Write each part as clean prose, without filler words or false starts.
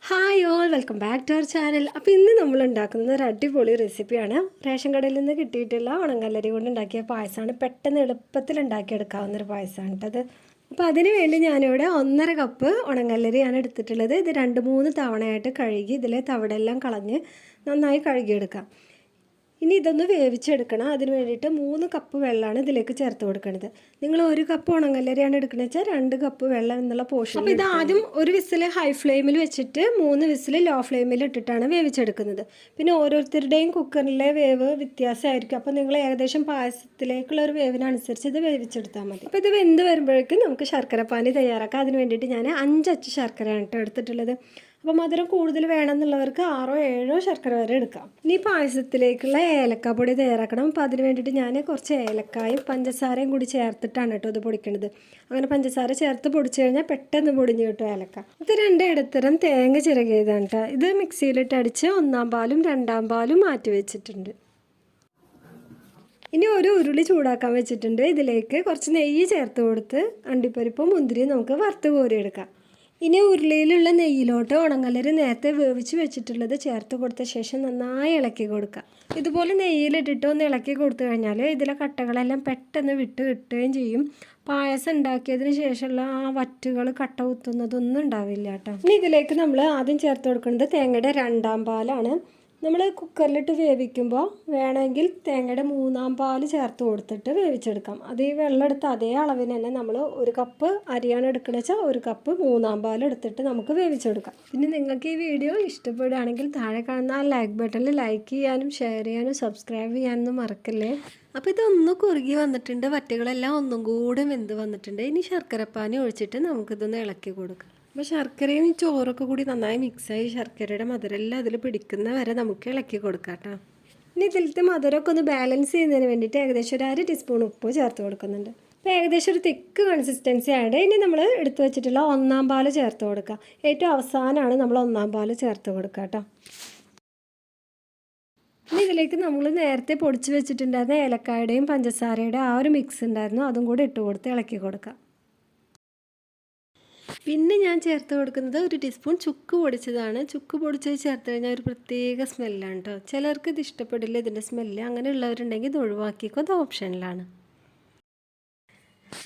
Hi all, welcome back to our channel. അപ്പോൾ ഇന്ന് നമ്മൾ ഉണ്ടാക്കുന്നത് ഒരു അടിപൊളി റെസിപ്പിയാണ്. റേഷൻ കടയിൽ നിന്ന് കിട്ടിയിട്ടുള്ള ഉണങ്ങല്ലരി കൊണ്ട് ഉണ്ടാക്കിയ പായസമാണ്. പെട്ടെന്ന് എളുപ്പത്തിൽ ഉണ്ടാക്കിയെടുക്കാവുന്നൊരു പായസമാണ് കേട്ടത്. അപ്പോൾ അതിന് വേണ്ടി ഞാനിവിടെ 1.5 കപ്പ് ഉണങ്ങല്ലരിയാണ് എടുത്തിട്ടുള്ളത്. ഇത് 2-3 തവണയായിട്ട് കഴുകി ഇതിലെ തവിടെല്ലാം കളഞ്ഞ് നന്നായി കഴുകിയെടുക്കാം. ഇനി ഇതൊന്ന് വേവിച്ചെടുക്കണം. അതിന് വേണ്ടിയിട്ട് 3 കപ്പ് വെള്ളമാണ് ഇതിലേക്ക് ചേർത്ത് കൊടുക്കുന്നത്. നിങ്ങൾ 1 കപ്പ് ഉണങ്ങല്ലരിയാണ് എടുക്കുന്നത് വെച്ചാൽ 2 കപ്പ് വെള്ളം എന്നുള്ള പോർഷൻ. അപ്പോൾ ഇത് ആദ്യം ഒരു വിസിൽ ഹൈ ഫ്ലെയിമിൽ വെച്ചിട്ട് 3 വിസിൽ ലോ ഫ്ലെയിമിൽ ഇട്ടിട്ടാണ് വേവിച്ചെടുക്കുന്നത്. പിന്നെ ഓരോരുത്തരുടെയും കുക്കറിലെ വേവ് വ്യത്യാസമായിരിക്കും. അപ്പോൾ നിങ്ങൾ ഏകദേശം പായസത്തിലേക്കുള്ള ഒരു വേവിനനുസരിച്ച് ഇത് വേവിച്ചെടുത്താൽ മതി. അപ്പോൾ ഇത് വെന്ത് വരുമ്പോഴേക്കും നമുക്ക് ശർക്കരപ്പാനി തയ്യാറാക്കാം. അതിന് വേണ്ടിയിട്ട് ഞാൻ 5 അച്ച് ശർക്കരയാണ് എടുത്തിട്ടുള്ളത്. അപ്പോൾ മധുരം കൂടുതൽ വേണമെന്നുള്ളവർക്ക് 6-7 ശർക്കര വരെ എടുക്കാം. ഇനി പായസത്തിലേക്കുള്ള ഏലക്കാപ്പൊടി തയ്യാറാക്കണം. അപ്പോൾ അതിന് വേണ്ടിയിട്ട് ഞാൻ കുറച്ച് ഏലക്കായും പഞ്ചസാരയും കൂടി ചേർത്തിട്ടാണ് കേട്ടോ ഇത് പൊടിക്കുന്നത്. അങ്ങനെ പഞ്ചസാര ചേർത്ത് പൊടിച്ചു കഴിഞ്ഞാൽ പെട്ടെന്ന് പൊടിഞ്ഞ് കിട്ടും ഏലക്ക. ഇത് 2 ഇടത്തരം തേങ്ങ ചിരകിയതാണ് കേട്ടോ. ഇത് മിക്സിയിലിട്ട് അടിച്ച് 1-ാം പാലും 2-ാം പാലും മാറ്റി വെച്ചിട്ടുണ്ട്. ഇനി ഒരു ഉരുളി ചൂടാക്കാൻ വെച്ചിട്ടുണ്ട്. ഇതിലേക്ക് കുറച്ച് നെയ്യ് ചേർത്ത് കൊടുത്ത് അണ്ടിപ്പരിപ്പും മുന്തിരിയും നമുക്ക് വറുത്ത് കോരിയെടുക്കാം. ഇനി ഉരുളിയിലുള്ള നെയ്യിലോട്ട് ഉണങ്ങല്ലരി നേരത്തെ വേവിച്ച് വെച്ചിട്ടുള്ളത് ചേർത്ത് കൊടുത്ത ശേഷം നന്നായി ഇളക്കി കൊടുക്കുക. ഇതുപോലെ നെയ്യിലിട്ടിട്ട് ഒന്ന് ഇളക്കി കൊടുത്തു കഴിഞ്ഞാൽ ഇതിലെ കട്ടകളെല്ലാം പെട്ടെന്ന് വിട്ട് കിട്ടുകയും ചെയ്യും. പായസം ഉണ്ടാക്കിയതിന് ശേഷമുള്ള ആ വറ്റുകൾ കട്ട കുത്തുന്നതൊന്നും ഉണ്ടാവില്ല കേട്ടോ. ഇനി ഇതിലേക്ക് നമ്മൾ ആദ്യം ചേർത്ത് കൊടുക്കുന്നത് തേങ്ങയുടെ 2-ാം പാലാണ്. നമ്മൾ കുക്കറിലിട്ട് വേവിക്കുമ്പോൾ വേണമെങ്കിൽ തേങ്ങയുടെ 3-ാം പാല് ചേർത്ത് കൊടുത്തിട്ട് വേവിച്ചെടുക്കാം. അത് ഈ വെള്ളം എടുത്ത് അതേ അളവിന് തന്നെ നമ്മൾ 1 കപ്പ് അരിയാണ് എടുക്കുന്നത് വെച്ചാൽ 1 കപ്പ് 3-ാം പാൽ എടുത്തിട്ട് നമുക്ക് വേവിച്ചെടുക്കാം. പിന്നെ നിങ്ങൾക്ക് ഈ വീഡിയോ ഇഷ്ടപ്പെടുകയാണെങ്കിൽ താഴെ കാണുന്ന ആ ലൈക്ക് ബട്ടണിൽ ലൈക്ക് ചെയ്യാനും ഷെയർ ചെയ്യാനും സബ്സ്ക്രൈബ് ചെയ്യാനൊന്നും മറക്കല്ലേ. അപ്പോൾ ഇതൊന്ന് കുറുകി വന്നിട്ടുണ്ട്. വറ്റുകളെല്ലാം ഒന്നും കൂടെ വെന്ത് വന്നിട്ടുണ്ട്. ഇനി ശർക്കരപ്പാനി ഒഴിച്ചിട്ട് നമുക്കിതൊന്ന് ഇളക്കി കൊടുക്കാം. അപ്പോൾ ശർക്കരയും ചോറൊക്കെ കൂടി നന്നായി മിക്സായി ശർക്കരയുടെ മധുരമെല്ലാം അതിൽ പിടിക്കുന്ന വരെ നമുക്ക് ഇളക്കി കൊടുക്കാം കേട്ടോ. ഇനി ഇതിലത്തെ മധുരമൊക്കെ ഒന്ന് ബാലൻസ് ചെയ്യുന്നതിന് വേണ്ടിയിട്ട് ഏകദേശം ഒരു 1/2 ടീസ്പൂൺ ഉപ്പ് ചേർത്ത് കൊടുക്കുന്നുണ്ട്. അപ്പോൾ ഏകദേശം ഒരു തിക്ക് കൺസിസ്റ്റൻസി ആയിട്ട് ഇനി നമ്മൾ എടുത്തു വെച്ചിട്ടുള്ള 1-ാം പാല് ചേർത്ത് കൊടുക്കുക. ഏറ്റവും അവസാനമാണ് നമ്മൾ 1-ാം പാല് ചേർത്ത് കൊടുക്കുക കേട്ടോ. ഇനി ഇതിലേക്ക് നമ്മൾ നേരത്തെ പൊടിച്ച് വെച്ചിട്ടുണ്ടായിരുന്ന ഏലക്കായുടെയും പഞ്ചസാരയുടെയും ആ ഒരു മിക്സ് ഉണ്ടായിരുന്നു, അതും കൂടി ഇട്ട് കൊടുത്ത് ഇളക്കി കൊടുക്കുക. പിന്നെ ഞാൻ ചേർത്ത് കൊടുക്കുന്നത് 1 ടീസ്പൂൺ ചുക്ക് പൊടിച്ചതാണ്. ചുക്ക് പൊടിച്ചത് ചേർത്ത് കഴിഞ്ഞാൽ ഒരു പ്രത്യേക സ്മെല്ലാണ് കേട്ടോ. ചിലർക്ക് ഇത് ഇഷ്ടപ്പെടില്ല ഇതിൻ്റെ സ്മെല്ല്. അങ്ങനെയുള്ളവരുണ്ടെങ്കിൽ ഇത് ഒഴിവാക്കിക്കോ, അത് ഓപ്ഷനിലാണ്.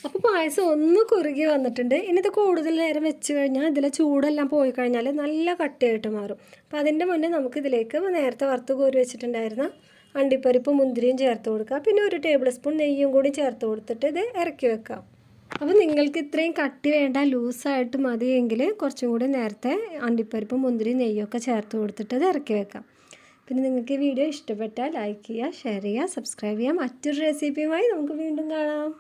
അപ്പോൾ പായസം ഒന്ന് കുറുകി വന്നിട്ടുണ്ട്. ഇനി ഇത് കൂടുതൽ നേരം വെച്ച് കഴിഞ്ഞാൽ ഇതിലെ ചൂടെല്ലാം പോയി കഴിഞ്ഞാൽ നല്ല കട്ടിയായിട്ട് മാറും. അപ്പോൾ അതിൻ്റെ മുന്നേ നമുക്കിതിലേക്ക് നേരത്തെ വറുത്ത് കോരി വെച്ചിട്ടുണ്ടായിരുന്ന അണ്ടിപ്പരിപ്പും മുന്തിരിയും ചേർത്ത് കൊടുക്കുക. പിന്നെ 1 ടേബിൾ സ്പൂൺ നെയ്യും കൂടി ചേർത്ത് കൊടുത്തിട്ട് ഇത് ഇറക്കി വെക്കാം. അപ്പോൾ നിങ്ങൾക്ക് ഇത്രയും കട്ടി വേണ്ട, ലൂസായിട്ട് മതിയെങ്കിൽ കുറച്ചും കൂടി നേരത്തെ അണ്ടിപ്പരിപ്പും മുന്തിരിയും നെയ്യൊക്കെ ചേർത്ത് കൊടുത്തിട്ട് ഇത് ഇറക്കി വെക്കാം. പിന്നെ നിങ്ങൾക്ക് ഈ വീഡിയോ ഇഷ്ടപ്പെട്ടാൽ ലൈക്ക് ചെയ്യുക, ഷെയർ ചെയ്യുക, സബ്സ്ക്രൈബ് ചെയ്യുക. മറ്റൊരു റെസിപ്പിയുമായി നമുക്ക് വീണ്ടും കാണാം.